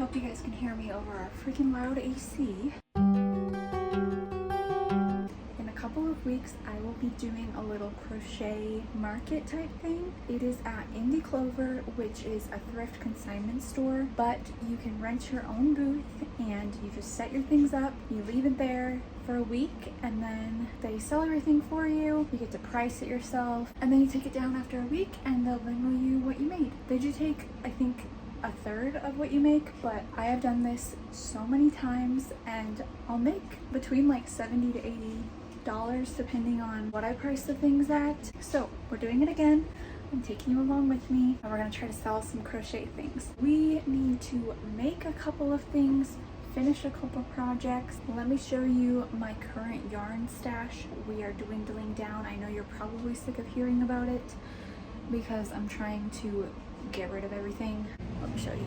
hope you guys can hear me over our freaking loud AC. In a couple of weeks, I will be doing a little crochet market type thing. It is at Indy Clover, which is a thrift consignment store, but you can rent your own booth and you just set your things up, you leave it there for a week, and then they sell everything for you. You get to price it yourself, and then you take it down after a week and they'll Venmo you what you made. They do take, I think, a third of what you make, but I have done this so many times and I'll make between like $70 to $80 depending on what I price the things at. So we're doing it again. I'm taking you along with me and we're gonna try to sell some crochet things. We need to make a couple of things, finish a couple projects. Let me show you my current yarn stash. We are dwindling down. I know you're probably sick of hearing about it because I'm trying to get rid of everything. Let me show you.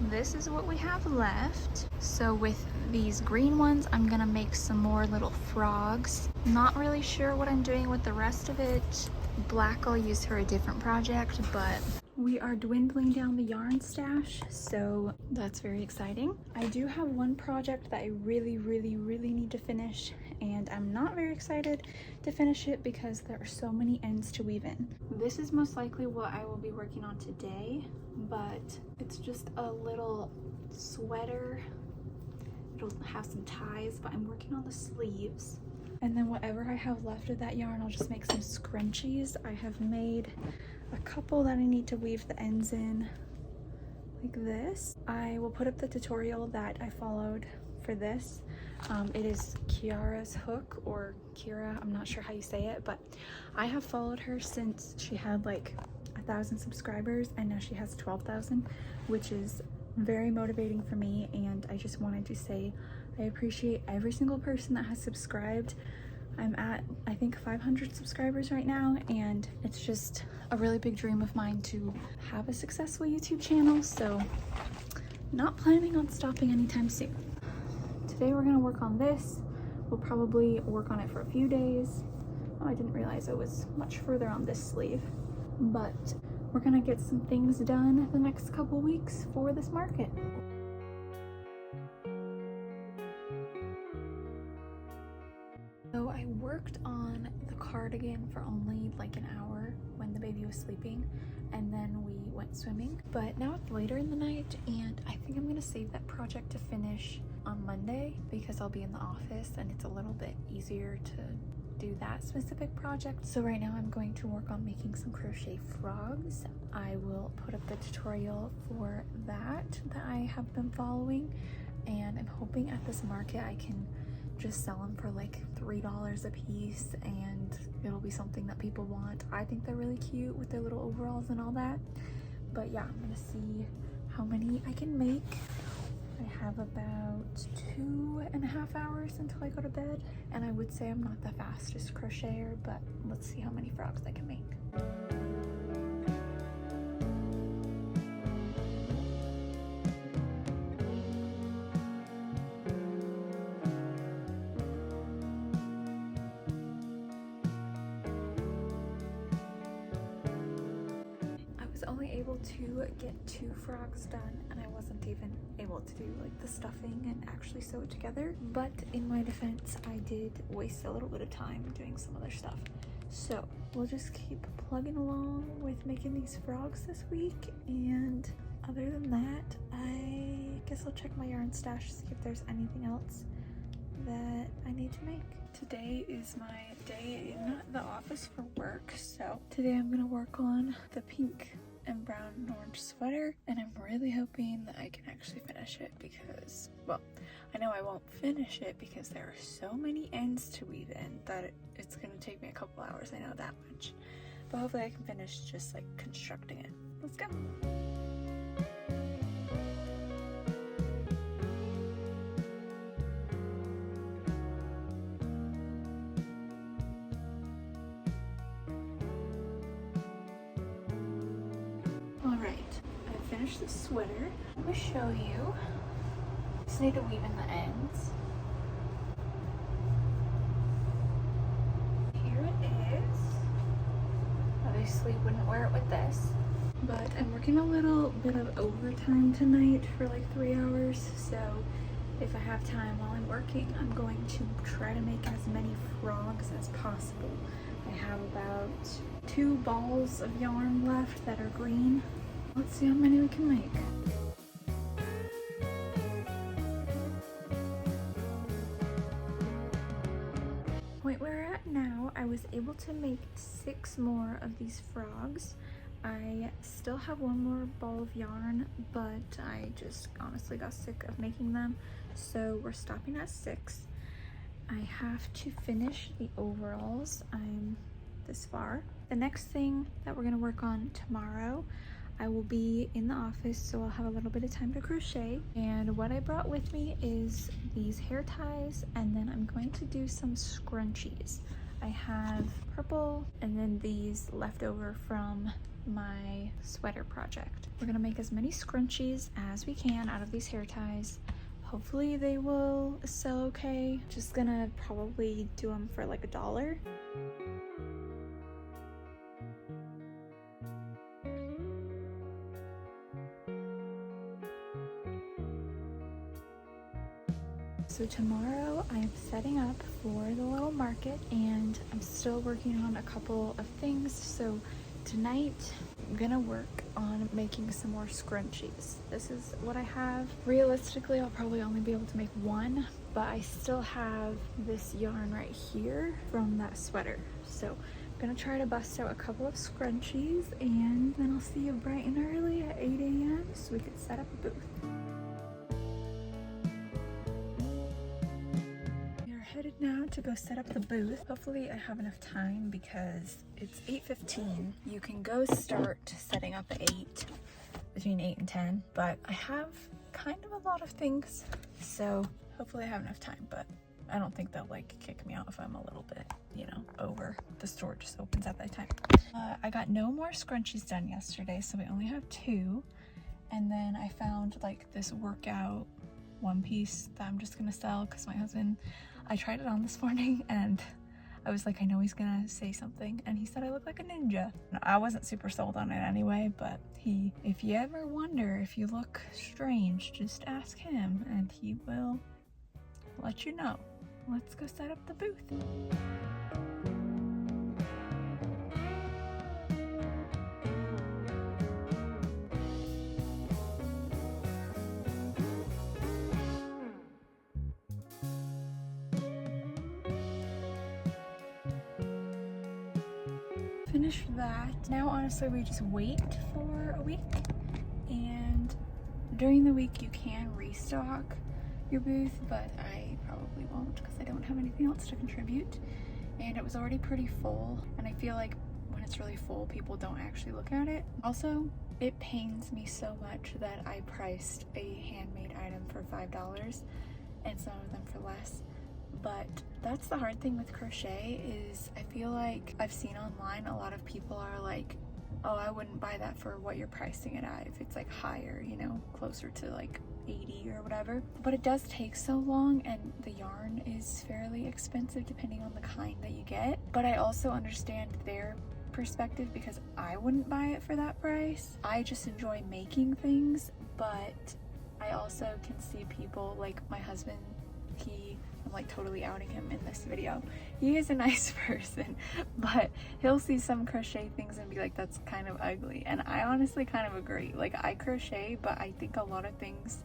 This is what we have left. So with these green ones, I'm gonna make some more little frogs. Not really sure what I'm doing with the rest of it. Black I'll use for a different project, but we are dwindling down the yarn stash, so that's very exciting. I do have one project that I really need to finish, and I'm not very excited to finish it because there are so many ends to weave in. This is most likely what I will be working on today, but it's just a little sweater. It'll have some ties, but I'm working on the sleeves. And then whatever I have left of that yarn, I'll just make some scrunchies. I have made a couple that I need to weave the ends in like this. I will put up the tutorial that I followed for this. It is Kiara's hook, or Kira, I'm not sure how you say it, but I have followed her since she had like 1,000 subscribers and now she has 12,000, which is very motivating for me. And I just wanted to say I appreciate every single person that has subscribed. I'm at, I think, 500 subscribers right now, and it's just a really big dream of mine to have a successful YouTube channel, so not planning on stopping anytime soon. Today we're gonna work on this. We'll probably work on it for a few days. Oh, I didn't realize it was much further on this sleeve, but we're gonna get some things done the next couple weeks for this market. So I worked on the cardigan for only like an hour when the baby was sleeping, and then we went swimming. But now it's later in the night and I think I'm gonna save that project to finish on Monday because I'll be in the office and it's a little bit easier to do that specific project. So right now I'm going to work on making some crochet frogs. I will put up the tutorial for that I have been following, and I'm hoping at this market I can just sell them for like $3 a piece and it'll be something that people want. I think they're really cute with their little overalls and all that. But yeah, I'm gonna see how many I can make. I have about 2.5 hours until I go to bed, and I would say I'm not the fastest crocheter, but let's see how many frogs I can make. Only able to get 2 frogs done, and I wasn't even able to do like the stuffing and actually sew it together. But in my defense, I did waste a little bit of time doing some other stuff. So we'll just keep plugging along with making these frogs this week, and other than that, I guess I'll check my yarn stash to see if there's anything else that I need to make. Today is my day in the office for work, so today I'm gonna work on the pink and brown and orange sweater, and I'm really hoping that I can actually finish it because, well, I know I won't finish it because there are so many ends to weave in that it's gonna take me a couple hours, I know that much, but hopefully I can finish just like constructing it. Let's go. Finish the sweater. I'm going to show you. Just need to weave in the ends. Here it is. Obviously wouldn't wear it with this. But I'm working a little bit of overtime tonight for like 3 hours, so if I have time while I'm working, I'm going to try to make as many frogs as possible. I have about 2 balls of yarn left that are green. Let's see how many we can make. Point where we're at now, I was able to make 6 more of these frogs. I still have 1 more ball of yarn, but I just honestly got sick of making them, so we're stopping at 6. I have to finish the overalls. I'm this far. The next thing that we're gonna work on tomorrow, I will be in the office, so I'll have a little bit of time to crochet. And what I brought with me is these hair ties, and then I'm going to do some scrunchies. I have purple and then these left over from my sweater project. We're gonna make as many scrunchies as we can out of these hair ties. Hopefully they will sell okay. Just gonna probably do them for like $1. So tomorrow I am setting up for the little market, and I'm still working on a couple of things. So tonight I'm gonna work on making some more scrunchies. This is what I have. Realistically, I'll probably only be able to make 1, but I still have this yarn right here from that sweater. So I'm gonna try to bust out a couple of scrunchies, and then I'll see you bright and early at 8 a.m. so we can set up a booth. Headed now to go set up the booth. Hopefully I have enough time because it's 8:15. You can go start setting up at 8, between 8 and 10, but I have kind of a lot of things, so hopefully I have enough time, but I don't think they'll like kick me out if I'm a little bit, you know, over. The store just opens at that time. I got no more scrunchies done yesterday, so we only have 2, and then I found like this workout one piece that I'm just gonna sell because my husband, I tried it on this morning and I was like, I know he's gonna say something, and he said I look like a ninja. I wasn't super sold on it anyway, but if you ever wonder if you look strange, just ask him and he will let you know. Let's go set up the booth. Finish that. Now honestly we just wait for a week, and during the week you can restock your booth, but I probably won't because I don't have anything else to contribute, and it was already pretty full, and I feel like when it's really full people don't actually look at it. Also, it pains me so much that I priced a handmade item for $5 and some of them for less. But that's the hard thing with crochet is I feel like I've seen online a lot of people are like, oh, I wouldn't buy that for what you're pricing it at if it's like higher, you know, closer to like 80 or whatever. But it does take so long, and the yarn is fairly expensive depending on the kind that you get. But I also understand their perspective because I wouldn't buy it for that price. I just enjoy making things, but I also can see people like my husband, I'm like totally outing him in this video. He is a nice person, but he'll see some crochet things and be like, that's kind of ugly. And I honestly kind of agree. Like, I crochet, but I think a lot of things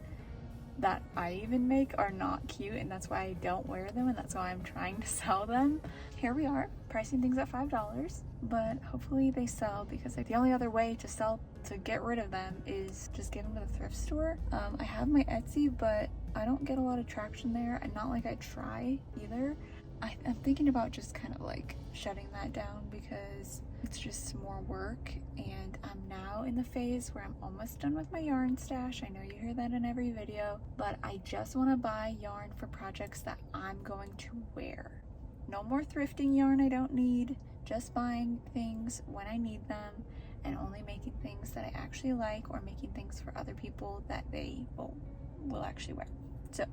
that I even make are not cute, and that's why I don't wear them, and that's why I'm trying to sell them. Here we are, pricing things at $5, but hopefully they sell, because like the only other way to get rid of them is just give them to the thrift store. I have my Etsy, but I don't get a lot of traction there, and not like I try either. I'm thinking about just kind of like shutting that down because it's just more work, and I'm now in the phase where I'm almost done with my yarn stash. I know you hear that in every video, but I just want to buy yarn for projects that I'm going to wear. No more thrifting yarn I don't need, just buying things when I need them, and only making things that I actually like, or making things for other people that they will actually wear. So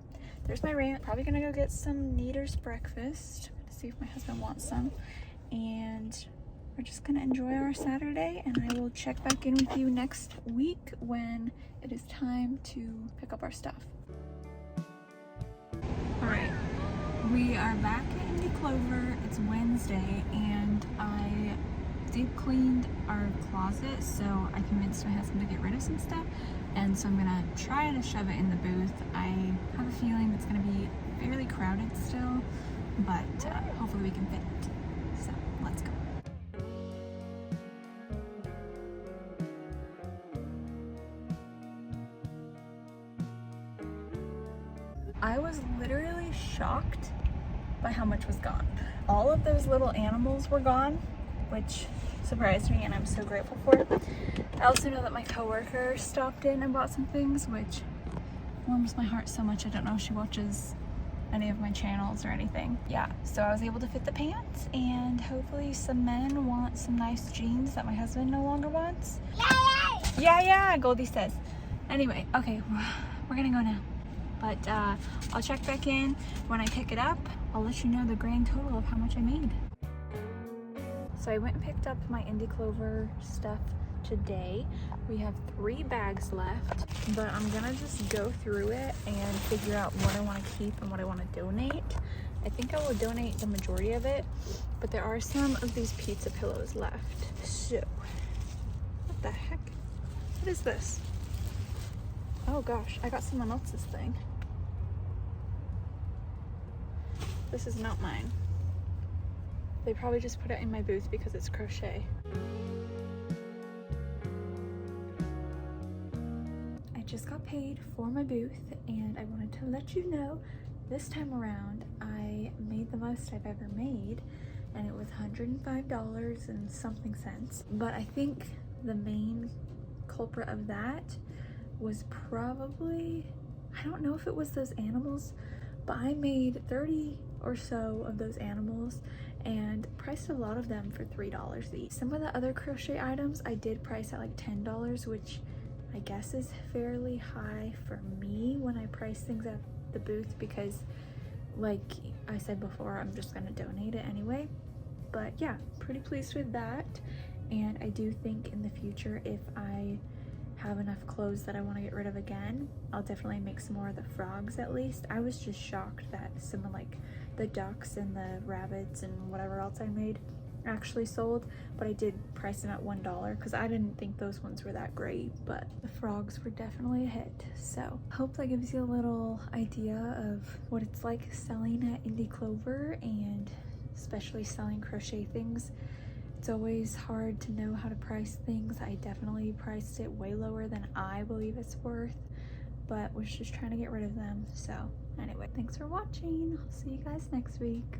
there's my rant. Probably gonna go get some Kneader's breakfast to see if my husband wants some, and we're just gonna enjoy our Saturday, and I will check back in with you next week when it is time to pick up our stuff. All right, we are back at Indy Clover. It's Wednesday, and I deep cleaned our closet, so I convinced my husband to get rid of some stuff, and so I'm gonna try to shove it in the booth. I have a feeling it's gonna be fairly crowded still, but hopefully we can fit it. So let's go. I was literally shocked by how much was gone. All of those little animals were gone, which surprised me and I'm so grateful for it. I also know that my coworker stopped in and bought some things, which warms my heart so much. I don't know if she watches any of my channels or anything. Yeah, so I was able to fit the pants, and hopefully some men want some nice jeans that my husband no longer wants. Yeah, Goldie says. Anyway, okay, we're gonna go now. But I'll check back in when I pick it up. I'll let you know the grand total of how much I made. So I went and picked up my Indy Clover stuff today. We have 3 bags left, but I'm gonna just go through it and figure out what I want to keep and what I want to donate. I think I will donate the majority of it, but there are some of these pizza pillows left. So, what the heck? What is this? Oh gosh, I got someone else's thing. This is not mine. They probably just put it in my booth because it's crochet. I just got paid for my booth, and I wanted to let you know this time around I made the most I've ever made, and it was $105 and something cents. But I think the main culprit of that was probably, I don't know if it was those animals, but I made 30 or so of those animals and priced a lot of them for $3 each. Some of the other crochet items I did price at like $10, which I guess is fairly high for me when I price things at the booth, because like I said before, I'm just gonna donate it anyway. But yeah, pretty pleased with that. And I do think in the future, if I have enough clothes that I want to get rid of again, I'll definitely make some more of the frogs at least. I was just shocked that some of like the ducks and the rabbits and whatever else I made actually sold, but I did price them at $1 because I didn't think those ones were that great, but the frogs were definitely a hit. So hope that gives you a little idea of what it's like selling at Indy Clover, and especially selling crochet things. It's always hard to know how to price things. I definitely priced it way lower than I believe it's worth, but was just trying to get rid of them. So anyway, thanks for watching. I'll see you guys next week.